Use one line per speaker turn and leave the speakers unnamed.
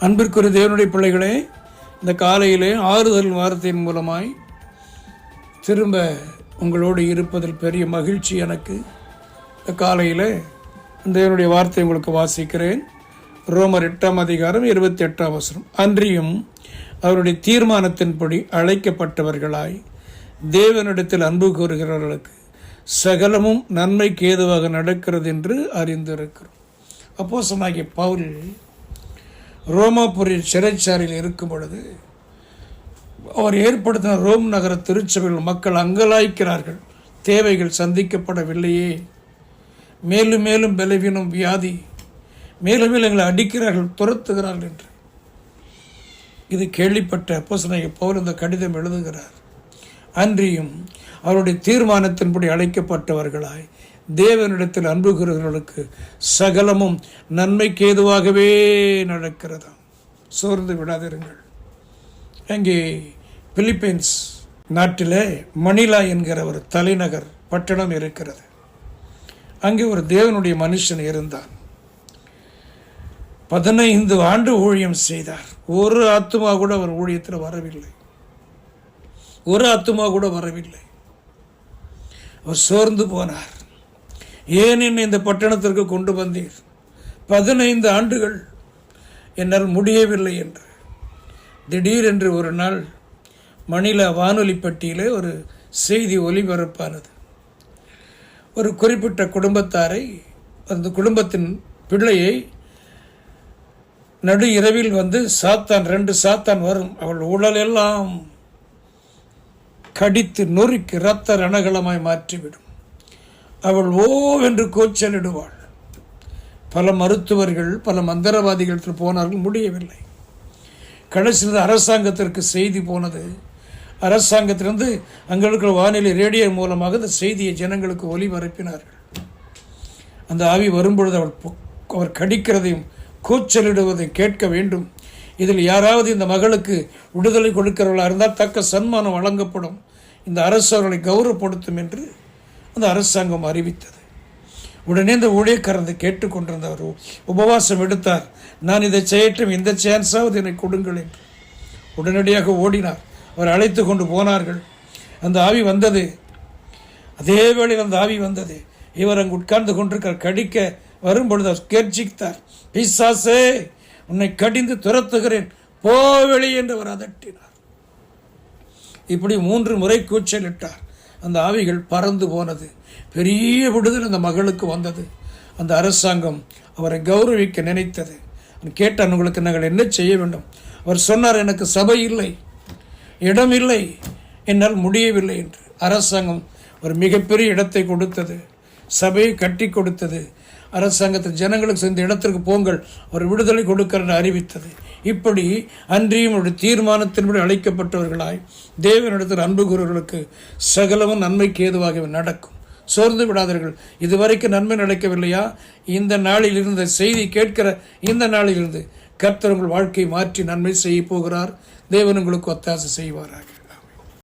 அன்பிற்குரிய தேவனுடைய பிள்ளைகளே, இந்த காலையிலே ஆறுதல் வார்த்தையின் மூலமாய் திரும்ப உங்களோடு இருப்பதில் பெரிய மகிழ்ச்சி எனக்கு. இந்த காலையில் தேவனுடைய வார்த்தை உங்களுக்கு வாசிக்கிறேன். ரோமர் 8ஆம் அதிகாரம் 28ஆம் வசனம். அன்றியும் அவருடைய தீர்மானத்தின்படி அழைக்கப்பட்டவர்களாய் தேவனிடத்தில் அன்பு கூறுகிறவர்களுக்கு சகலமும் நன்மைக்கு ஏதுவாக நடக்கிறது என்று அறிந்திருக்கிறோம். அப்போஸ்தலனாகிய பவுல் ரோமாபுரி சிறைச்சாலையில் இருக்கும் பொழுது அவர் ஏற்படுத்தின ரோம் நகர திருச்சபையில் மக்கள் அங்கலாய்க்கிறார்கள். தேவைகள் சந்திக்கப்படவில்லையே, மேலும் மேலும் பலவீனம், வியாதி, மேலும் மேலும் எங்களை அடிக்கிறார்கள், துரத்துகிறார்கள் என்று இது கேள்விப்பட்ட அப்போஸ்தலனாகிய பவுல் இந்த கடிதம் எழுதுகிறார். அன்றியும் அவருடைய தீர்மானத்தின்படி அழைக்கப்பட்டவர்களாய் தேவனிடத்தில் அன்பு கூறுகிறவர்களுக்கு சகலமும் நன்மைக்கு ஏதுவாகவே நடக்கிறதாம். சோர்ந்து விடாதிருங்கள். அங்கே பிலிப்பைன்ஸ் நாட்டில் மணிலா என்கிற ஒரு தலைநகர் பட்டணம் இருக்கிறது. அங்கே ஒரு தேவனுடைய மனுஷன் இருந்தான். 15 ஆண்டு ஊழியம் செய்தார். ஒரு ஆத்துமா கூட அவர் ஊழியத்தில் வரவில்லை. ஒரு ஆத்துமா கூட வரவில்லை. அவர் சோர்ந்து போனார். ஏன் என்னை இந்த பட்டணத்திற்கு கொண்டு வந்தீர்? 15 ஆண்டுகள் என்னால் முடியவில்லை என்று. திடீரென்று ஒரு நாள் மணிலா வானொலி பெட்டியிலே ஒரு செய்தி ஒலிபரப்பானது. ஒரு குறிப்பிட்ட குடும்பத்தாரை, அந்த குடும்பத்தின் பிள்ளையை நடு இரவில் வந்து 2 சாத்தான் வரும். அவள் உடலெல்லாம் கடித்து நொறுக்கி இரத்த ரணகலமாய் மாற்றிவிடும். அவள் ஓவென்று கூச்சலிடுவாள். பல மருத்துவர்கள், பல மந்திரவாதிகள் போனார்கள், முடியவில்லை. கடைசியில் அரசாங்கத்திற்கு செய்தி போனது. அரசாங்கத்திலிருந்து அங்கே இருக்கிற வானிலை ரேடியோ மூலமாக அந்த செய்தியை ஜனங்களுக்கு ஒலிபரப்பினார்கள். அந்த ஆவி வரும்பொழுது அவர் கடிக்கிறதையும் கூச்சலிடுவதையும் கேட்க வேண்டும். இதில் யாராவது இந்த மகளுக்கு விடுதலை கொடுக்கிறவர்களாக இருந்தால் தக்க சன்மானம் வழங்கப்படும், இந்த அரசு அவர்களை கௌரவப்படுத்தும் என்று அந்த அரசாங்கம் அறிவித்தது. உடனே இந்த ஊழியக்காரரை கேட்டுக்கொண்டிருந்தவர் உபவாசம் எடுத்தார். நான் இதை செய்யட்டும், இந்த சான்ஸாவது என்னை கொடுங்கள் என்று உடனடியாக ஓடினார். அவர் அழைத்து கொண்டு போனார்கள். அந்த ஆவி வந்தது. அதே வேளையில் அந்த ஆவி வந்தது. இவர் அங்கு உட்கார்ந்து கொண்டிருக்கார். கடிக்க வரும்பொழுது அவர் கேட்சித்தார். பிசாசே, உன்னை கடிந்து துரத்துகிறேன், போ வெளியே என்று அவர் அதட்டினார். இப்படி 3 முறை கூச்சலிட்டார். அந்த ஆவிகள் பறந்து போனது. பெரிய விடுதல் அந்த மகளுக்கு வந்தது. அந்த அரசாங்கம் அவரை கௌரவிக்க நினைத்தது. கேட்டான், உங்களுக்கு நாங்கள் என்ன செய்ய வேண்டும்? அவர் சொன்னார், எனக்கு சபை இல்லை, இடம் இல்லை, என்னால் முடியவில்லை என்று. அரசாங்கம் ஒரு மிகப்பெரிய இடத்தை கொடுத்தது, சபையை கட்டி கொடுத்தது. அரசாங்கத்தின் ஜனங்களுக்கு இந்த இடத்திற்கு போங்கள், ஒரு விடுதலை கொடுக்கிற அறிவித்தது. இப்படி அன்றியும் ஒரு தீர்மானத்தின்படி அழைக்கப்பட்டவர்களாய் தேவனிடத்தில் அன்பு கூறுவர்களுக்கு சகலமும் நன்மைக்கு ஏதுவாக நடக்கும். சோர்ந்து விடாதீர்கள். இதுவரைக்கும் நன்மை நடக்கவில்லையா? இந்த நாளில் இருந்த செய்தி கேட்கிற இந்த நாளிலிருந்து கர்த்தர் உங்கள் வாழ்க்கையை மாற்றி நன்மை செய்ய போகிறார். தேவன் உங்களுக்கு ஒத்தாசை செய்வாராக.